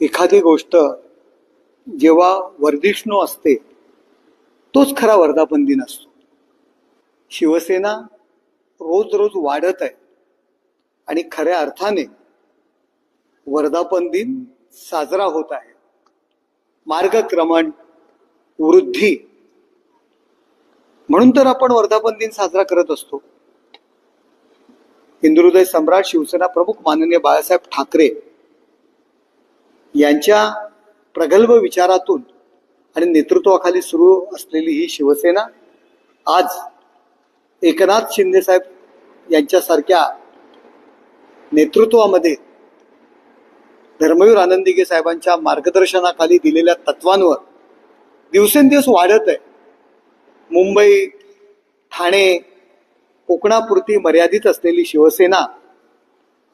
एखादी गोष्ट जेव्हा वर्धिष्णू असते तोच खरा वर्धापन दिन असतो. शिवसेना रोज रोज वाढत आहे आणि खऱ्या अर्थाने वर्धापन दिन साजरा होत आहे. मार्गक्रमण, वृद्धी म्हणून तर आपण वर्धापन दिन साजरा करत असतो. हिंदुहृदय सम्राट शिवसेना प्रमुख माननीय बाळासाहेब ठाकरे यांच्या प्रगल्भ विचारातून आणि नेतृत्वाखाली सुरू असलेली ही शिवसेना आज एकनाथ शिंदे साहेब यांच्यासारख्या नेतृत्वामध्ये धर्मवीर आनंदीगे साहेबांच्या मार्गदर्शनाखाली दिलेल्या तत्वांवर दिवसेंदिवस वाढत आहे. मुंबई, ठाणे, कोकणापुरती मर्यादित असलेली शिवसेना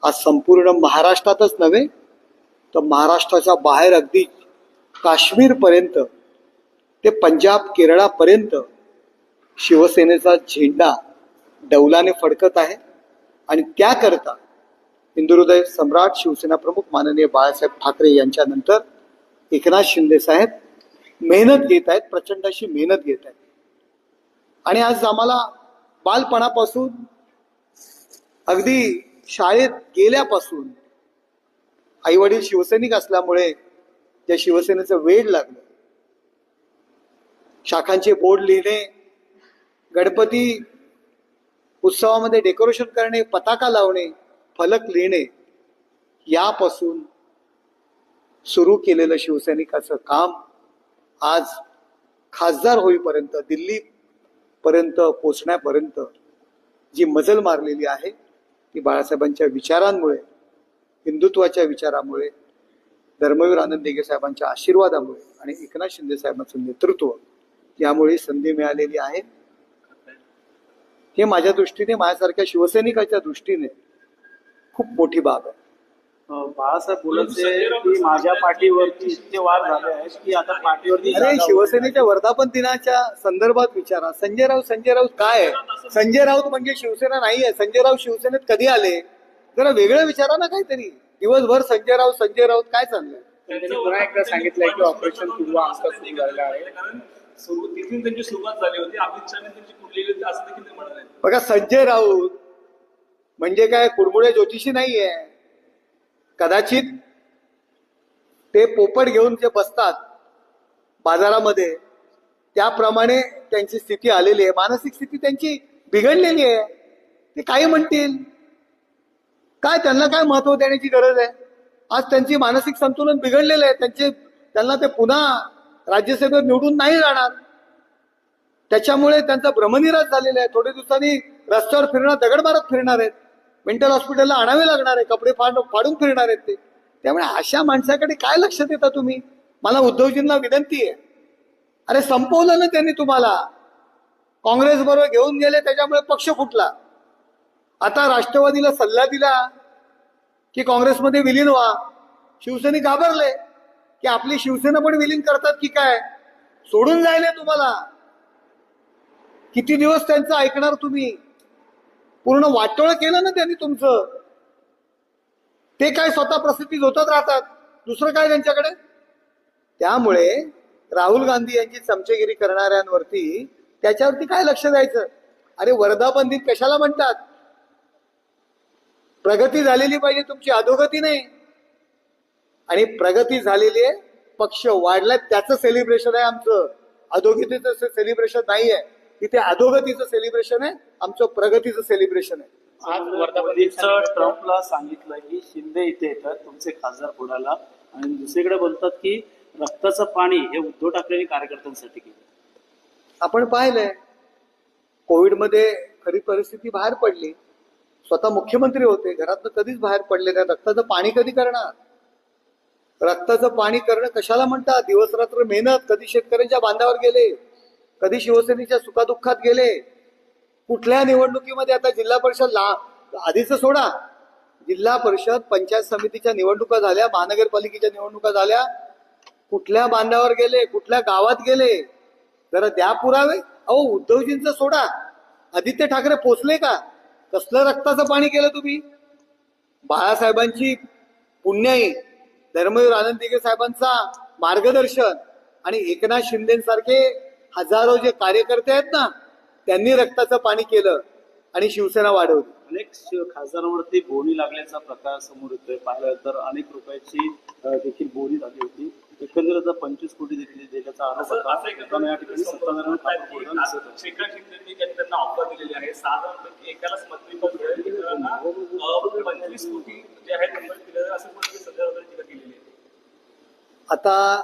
आज संपूर्ण महाराष्ट्रातच नव्हे तर महाराष्ट्राच्या बाहेर अगदी काश्मीरपर्यंत ते पंजाब, केरळापर्यंत शिवसेनेचा झेंडा डौलाने फडकत आहे. आणि त्याकरता हिंदुहृदय सम्राट शिवसेना प्रमुख माननीय बाळासाहेब ठाकरे यांच्यानंतर एकनाथ शिंदे साहेब मेहनत घेत आहेत, प्रचंड अशी मेहनत घेत आहेत. आणि आज आम्हाला बालपणापासून अगदी शाळेत गेल्यापासून आई वडील शिवसैनिक असल्यामुळे त्या शिवसेनेचं वेड लागलं. शाखांचे बोर्ड लिहिणे, गणपती उत्सवामध्ये डेकोरेशन करणे, पताका लावणे, फलक लिहिणे यापासून सुरू केलेलं शिवसैनिकाचं काम आज खासदार होईपर्यंत, दिल्ली पर्यंत पोचण्यापर्यंत जी मजल मारलेली आहे ती बाळासाहेबांच्या विचारांमुळे, हिंदुत्वाच्या विचारामुळे, धर्मवीर आनंदीगे साहेबांच्या आशीर्वादामुळे आणि एकनाथ शिंदे साहेबांचं नेतृत्व यामुळे संधी मिळालेली आहे. हे माझ्या दृष्टीने, माझ्यासारख्या शिवसैनिकाच्या दृष्टीने खूप मोठी बाब आहे. बाळासाहेब बोलत की माझ्या पाठीवरती इतके वार झाले आहेत की आता पाठीवरती. अरे शिवसेनेच्या वर्धापन दिनाच्या संदर्भात विचारा. संजय राऊत काय आहे? संजय राऊत म्हणजे शिवसेना नाही आहे. संजय राऊत शिवसेनेत कधी आले? जरा वेगळं विचारा ना काहीतरी. दिवसभर संजय राऊत काय चाललंय? त्यांनी पुन्हा एकदा सांगितलंय की ऑपरेशन पूर्व अंक सुरू झालेलं आहे. तिथून त्यांची सुरुवात झाली होती. अमित शहाने त्यांची कुठलेली असं देखील ते म्हणाले. बघा, संजय राऊत म्हणजे काय कुडमुडे ज्योतिषी नाहीये. कदाचित ते पोपट घेऊन जे बसतात बाजारामध्ये त्याप्रमाणे त्यांची स्थिती आलेली आहे. मानसिक स्थिती त्यांची बिघडलेली आहे. ते काही म्हणतील काय, त्यांना काय महत्व देण्याची गरज आहे? आज त्यांची मानसिक संतुलन बिघडलेलं आहे. त्यांना ते पुन्हा राज्यसभेवर निवडून नाही जाणार. त्याच्यामुळे त्यांचा भ्रमनिरास झालेला आहे. थोड्या दिवसांनी रस्त्यावर फिरणार, दगड मारत फिरणार आहेत. मेंटल हॉस्पिटलला आणावे लागणार आहे. कपडे फाडून फिरणार आहेत ते. त्यामुळे अशा माणसाकडे काय लक्ष देता तुम्ही? मला उद्धवजींना विनंती आहे, अरे संपवलं ना त्यांनी तुम्हाला. काँग्रेस बरोबर घेऊन गेले, त्याच्यामुळे पक्ष फुटला. आता राष्ट्रवादीला सल्ला दिला की काँग्रेसमध्ये विलीन व्हा. शिवसैनिक घाबरले की आपली शिवसेना पण विलीन करतात की काय. सोडून जायले तुम्हाला. किती दिवस त्यांचं ऐकणार तुम्ही? पूर्ण वाटोळ केलं ना त्यांनी तुमचं. ते काय स्वतः प्रसिद्धीत होतच राहतात, दुसरं काय त्यांच्याकडे. त्यामुळे राहुल गांधी यांची चमचेगिरी करणाऱ्यांवरती त्याच्यावरती काय लक्ष द्यायचं? अरे वर्धापन दिन कशाला म्हणतात? प्रगती झालेली पाहिजे तुमची, अधोगती नाही. आणि प्रगती झालेली आहे, पक्ष वाढलाय, त्याचं सेलिब्रेशन आहे आमचं. अधोगतीचं सेलिब्रेशन नाही आहे. तिथे अधोगतीचं सेलिब्रेशन आहे, आमचं प्रगतीचं सेलिब्रेशन आहे. आज वर्धापन ट्रम्पला सांगितलं की शिंदे इथे येतात तुमचे खासदार पुण्याला, आणि दुसरीकडे बोलतात की रक्ताचं पाणी हे उद्धव ठाकरेंनी कार्यकर्त्यांसाठी केलं. आपण पाहिलंय कोविडमध्ये खरी परिस्थिती बाहेर पडली. स्वतः मुख्यमंत्री होते, घरातनं कधीच बाहेर पडले नाही. रक्ताचं पाणी कधी करणार? रक्ताचं पाणी करणं कशाला म्हणतात? दिवस रात्र मेहनत. कधी शेतकऱ्यांच्या बांधावर गेले, कधी शिवसेनेच्या सुखादुःखात गेले. कुठल्या निवडणुकीमध्ये, आता जिल्हा परिषद आधीच सोडा, जिल्हा परिषद पंचायत समितीच्या निवडणुका झाल्या, महानगरपालिकेच्या निवडणुका झाल्या, कुठल्या बांधावर गेले, कुठल्या गावात गेले, जरा द्या पुरावे. अहो उद्धवजींचं सोडा, आदित्य ठाकरे पोचले का? कसलं रक्ताचं पाणी केलं तुम्ही? बाळासाहेबांची पुण्याई धर्मवीर आनंद दिघे साहेबांचा मार्गदर्शन आणि एकनाथ शिंदेसारखे हजारो जे कार्यकर्ते आहेत ना, त्यांनी रक्ताचं पाणी केलं आणि शिवसेना वाढवली. अनेक खासदारांवरती बोनी लागल्याचा प्रकार समोर येतोय. पाहिलं तर अनेक रुपयाची देखील बोनी झाली होती. एकंदरीत 25 कोटी देखील दिल्याचा आरोप होता. या ठिकाणी सत्ताधाऱ्यांना कापूर फोडताना दिसत होतं. श्रीकांत शिंदेंनी त्यांना ऑफर दिलेली आहे. साधारणपणे एकालाच मंत्रिपद मिळेल, इतरांना 25 कोटी जे आहेत मुंबईत दिले जाईल असं पण सध्या टीका केलेली आहे. आता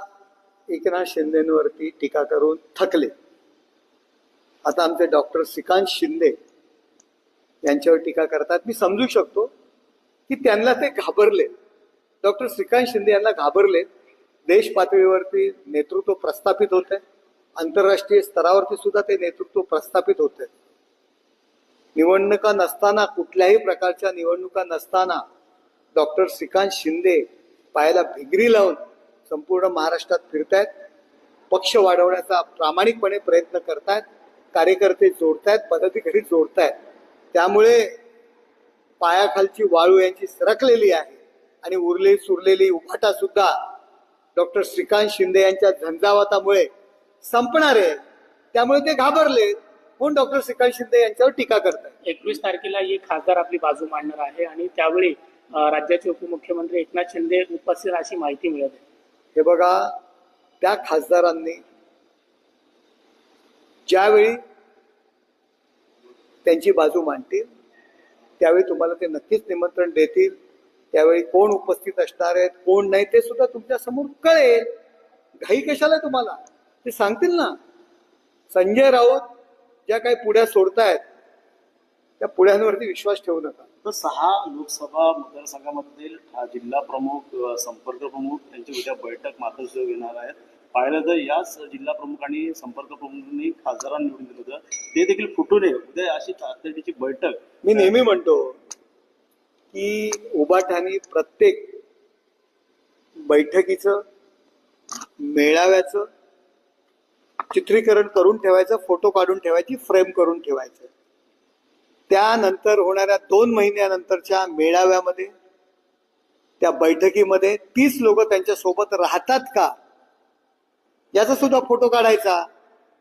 एकनाथ शिंदेवरती टीका करून थकले. आता आमचे डॉक्टर श्रीकांत शिंदे यांच्यावर टीका करतात. मी समजू शकतो की त्यांना ते घाबरले. डॉक्टर श्रीकांत शिंदे यांना घाबरले. देश पातळीवरती नेतृत्व प्रस्थापित होते, आंतरराष्ट्रीय स्तरावरती सुद्धा ते नेतृत्व प्रस्थापित होते. निवडणुका नसताना, कुठल्याही प्रकारच्या निवडणुका नसताना डॉक्टर श्रीकांत शिंदे पायाला भिगरी लावून संपूर्ण महाराष्ट्रात फिरतायत. पक्ष वाढवण्याचा प्रामाणिकपणे प्रयत्न करतायत. कार्यकर्ते जोडतायत, पदाधिकारी जोडतायत. त्यामुळे पायाखालची वाळू यांची सरकलेली आहे आणि उरलेली सुरलेली उभाटा सुद्धा डॉक्टर श्रीकांत शिंदे यांच्या झंझावातामुळे संपणार आहे. त्यामुळे ते घाबरले म्हणून डॉक्टर श्रीकांत शिंदे यांच्यावर टीका करतात. 21 तारखेला एक खासदार आपली बाजू मांडणार आहे आणि त्यावेळी राज्याचे उपमुख्यमंत्री एकनाथ शिंदे उपस्थित अशी माहिती मिळत आहे. हे बघा, त्या खासदारांनी ज्यावेळी त्यांची बाजू मांडतील त्यावेळी तुम्हाला ते नक्कीच निमंत्रण देतील. त्यावेळी कोण उपस्थित असणार आहेत, कोण नाही, ते सुद्धा तुमच्या समोर कळेल. घाई कशाला तुम्हाला, ते सांगतील ना. संजय राऊत ज्या काही पुढ्या सोडतायत त्या पुढ्यांवरती विश्वास ठेवू नका. तर 6 लोकसभा मतदारसंघामधील जिल्हा प्रमुख, संपर्क प्रमुख यांची उद्या बैठक मातोश्रीवर घेणार आहेत. पाहिलं तर याच जिल्हा प्रमुख आणि संपर्क प्रमुखांनी खासदारांना निवडून दिलं होतं, ते देखील फुटू नये उद्या अशी तातडीची बैठक. मी नेहमी म्हणतो की उबाठाने प्रत्येक बैठकीचं, मेळाव्याचं चित्रीकरण करून ठेवायचं, फोटो काढून ठेवायची, फ्रेम करून ठेवायचं. त्यानंतर होणाऱ्या 2 महिन्यानंतरच्या मेळाव्यामध्ये, त्या बैठकीमध्ये 30 लोक त्यांच्या सोबत राहतात का याचा सुद्धा फोटो काढायचा.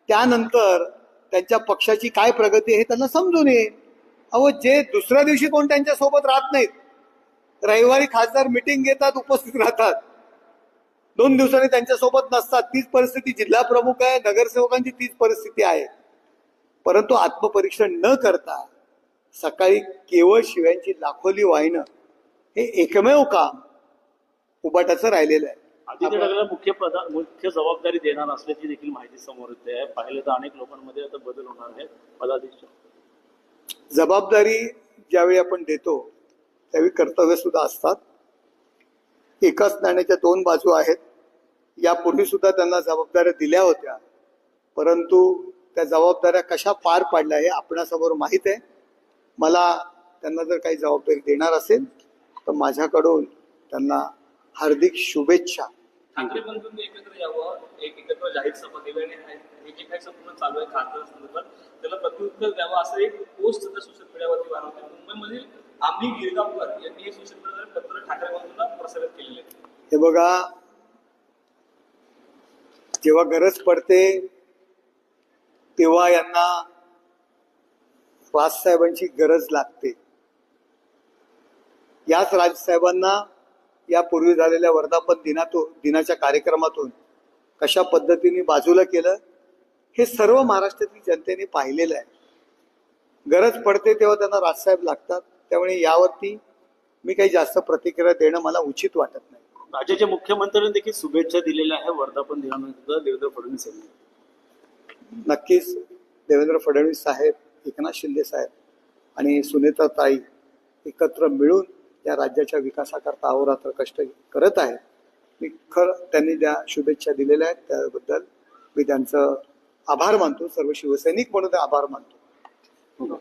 त्यानंतर त्यांच्या पक्षाची काय प्रगती आहे त्यांना समजून येईल. अहो, जे दुसऱ्या दिवशी कोण त्यांच्या सोबत राहत नाहीत, रविवारी खासदार मिटिंग घेतात, उपस्थित राहतात, 2 दिवसांनी त्यांच्या सोबत नसतात, तीच परिस्थिती जिल्हा प्रमुख आहे, नगरसेवकांची तीच परिस्थिती आहे. परंतु आत्मपरीक्षण न करता सकाळी केवळ शिव्यांची लाखोली वाहिणं हे एकमेव काम उबाटाचं राहिलेलं आहे. आदित्य ठाकरेला मुख्य जबाबदारी देणार असल्याची देखील माहिती समोर येते आहे. पाहिलं तर अनेक लोकांमध्ये आता बदल होणार आहे. पदाधीश जबाबदारी ज्यावेळी आपण देतो त्यावेळी कर्तव्य सुद्धा असतात. एकाच नाण्याच्या 2 बाजू आहेत. यापूर्वी सुद्धा त्यांना जबाबदाऱ्या दिल्या होत्या, परंतु त्या जबाबदाऱ्या कशा पार पाडल्या हे आपणासमोर माहीत आहे. मला त्यांना जर काही जबाबदारी देणार असेल तर माझ्याकडून त्यांना हार्दिक शुभेच्छा. ठाकरे बंधूंनी एकत्र यावं, एकत्र जाहीर सभा द्यावी आणि हे जे काही संपूर्ण चालू आहे खासदार संदर्भात त्याला प्रत्युत्तर द्यावं असं एक पोस्ट सध्या सोशल मीडियावरती वाढवते. मुंबईमधील आम्ही गिरगावकर यांनी हे सोशल मीडियावर पत्र ठाकरे बंधूंना प्रसारित केलेले आहे. हे बघा, जेव्हा गरज पडते तेव्हा यांना राजसाहेबांची गरज लागते. याच राजसाहेबांना यापूर्वी झालेल्या वर्धापन दिनाच्या कार्यक्रमातून कशा पद्धतीने बाजूला केलं हे सर्व महाराष्ट्रातील जनतेने पाहिलेलं आहे. गरज पडते तेव्हा त्यांना राजसाहेब लागतात. त्यामुळे यावरती मी काही जास्त प्रतिक्रिया देणं मला उचित वाटत नाही. राज्याच्या मुख्यमंत्र्यांनी देखील शुभेच्छा दिलेल्या आहे वर्धापन दिनानिमित्त देवेंद्र फडणवीस यांनी. नक्कीच देवेंद्र फडणवीस साहेब, एकनाथ शिंदे साहेब आणि सुनेत्राताई एकत्र मिळून या राज्याच्या विकासाकरता अहोरात्र कष्ट करत आहेत. मी त्यांनी ज्या शुभेच्छा दिलेल्या आहेत त्याबद्दल मी त्यांचं आभार मानतो. सर्व शिवसैनिक म्हणून आभार मानतो.